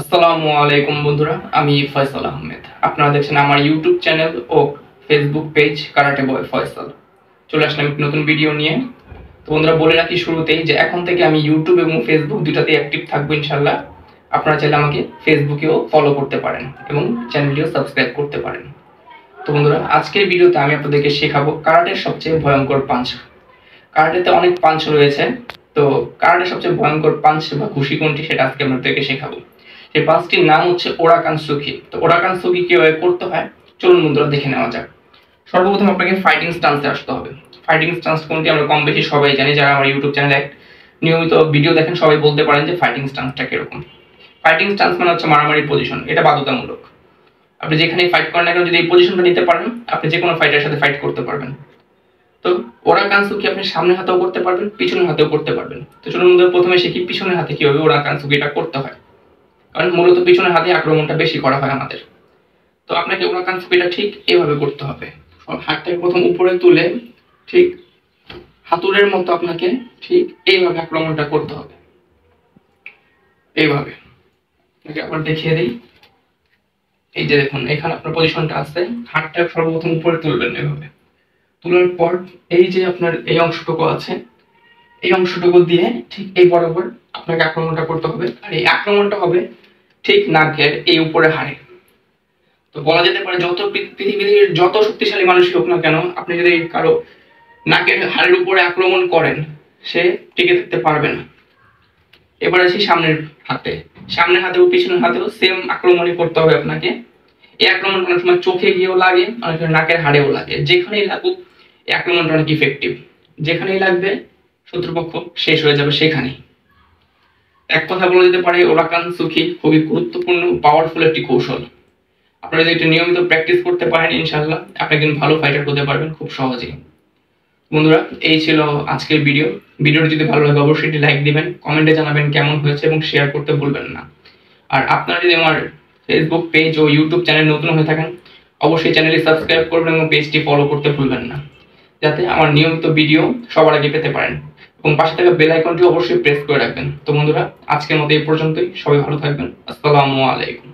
আসসালামু আলাইকুম বন্ধুরা, আমি ফয়সাল আহমেদ। আপনারা দেখছেন আমার ইউটিউব চ্যানেল ও ফেসবুক পেজ কারাটে বয় ফয়সাল। চলে আসলাম একটি নতুন ভিডিও নিয়ে। তো বন্ধুরা, বলে রাখি শুরুতেই যে এখন থেকে আমি ইউটিউব এবং ফেসবুক দুটাতেই অ্যাক্টিভ থাকবো ইনশাল্লাহ। আপনারা চাইলে আমাকে ফেসবুকেও ফলো করতে পারেন এবং চ্যানেলটিও সাবস্ক্রাইব করতে পারেন। তো বন্ধুরা, আজকের ভিডিওতে আমি আপনাদেরকে শেখাবো কারাটের সবচেয়ে ভয়ঙ্কর পাঞ্চ। কারাটেতে অনেক পাঞ্চ রয়েছে, তো কারাটের সবচেয়ে ভয়ঙ্কর পাঞ্চ বা ঘুষি কোনটি সেটা আজকে আপনাদেরকে শেখাবো। সেই পাঁচটির নাম হচ্ছে ওরাকানসুকি। তো ওরাকানসুকি কিভাবে করতে হয় চলুন বন্ধুরা দেখে নেওয়া যাক। সর্বপ্রথম আপনাকে ফাইটিং স্টান্সে আসতে হবে। ফাইটিং স্টান্স কোনটি আমরা কম বেশি সবাই জানি, যারা আমার ইউটিউব চ্যানেলে নিয়মিত ভিডিও দেখেন সবাই বলতে পারেন যে ফাইটিং স্টান্সটা কিরকম। ফাইটিং স্টান্স মানে হচ্ছে মারামারির পজিশন, এটা বাধ্যতামূলক। আপনি যেখানেই ফাইট করেন না কেন যদি এই পজিশনটা নিতে পারেন, আপনি যে কোনো ফাইটারের সাথে ফাইট করতে পারবেন। তো ওরাকানসুকি আপনি সামনের হাতেও করতে পারবেন, পিছনের হাতেও করতে পারবেন। তো চলুন বন্ধুরা, প্রথমে শিখি পিছনের হাতে কিভাবে ওরাকানসুকিটা করতে হয়, কারণ মূলত পিছনের হাতে আক্রমণটা বেশি করা হয় আমাদের। তো আপনাকে ওরাকানসুকিটা ঠিক এইভাবে করতে হবে। হাতটাকে প্রথম উপরে তুলে ঠিক হাতুড়ের মতো আপনাকে ঠিক এইভাবে আক্রমণটা করতে হবে। এইভাবে আপনাকে আবার দেখিয়ে দিই। এই যে দেখুন, এখানে আপনার পজিশনটা আছে, হাতটা সর্বপ্রথম উপরে তুলবেন। এভাবে তোলার পর এই যে আপনার এই অংশটুকু আছে, এই অংশটুকু দিয়ে ঠিক এই বরাবর আপনাকে আক্রমণটা করতে হবে। আর এই আক্রমণটা হবে ঠিক নাকের এই উপরে হাড়ে। তো বলা যেতে পারে পৃথিবীর যত শক্তিশালী মানুষই হোক না কেন, আপনি যদি কারো নাকের হাড়ের উপরে আক্রমণ করেন, সে টিকে থাকতে পারবে না। এবার আসি সামনের হাতে। সামনের হাতে ও পিছনের হাতেও সেম আক্রমণই করতে হবে আপনাকে। এই আক্রমণটা অনেক সময় চোখে গিয়েও লাগে, অনেক সময় নাকের হাড়েও লাগে। যেখানেই লাগুক এই আক্রমণটা অনেক ইফেক্টিভ। যেখানেই লাগবে শত্রুপক্ষ শেষ হয়ে যাবে সেখানেই। এক কথা বলা যেতে পারে ওরাকানসুকি খুবই গুরুত্বপূর্ণ পাওয়ারফুল একটি কৌশল। আপনারা যদি এটা নিয়মিত প্র্যাকটিস করতে পারেন, ইনশাআল্লাহ আপনি কিন্তু ভালো ফাইটার হতে পারবেন খুব সহজেই। বন্ধুরা, এই ছিল আজকের ভিডিও। ভিডিওটি যদি ভালো লাগে অবশ্যই একটি লাইক দিবেন, কমেন্টে জানাবেন কেমন হয়েছে এবং শেয়ার করতে ভুলবেন না। আর আপনারা যদি আমার ফেসবুক পেজ ও ইউটিউব চ্যানেল নতুন হয়ে থাকেন, অবশ্যই চ্যানেলটি সাবস্ক্রাইব করবেন এবং পেজটি ফলো করতে ভুলবেন না, যাতে আমার নিয়মিত ভিডিও সবার আগে পেতে পারেন। এবং পাশে থাকা বেল আইকনটি অবশ্যই প্রেস করে রাখবেন। তো বন্ধুরা, আজকের মতো এই পর্যন্তই। সবাই ভালো থাকবেন। আসসালামু আলাইকুম।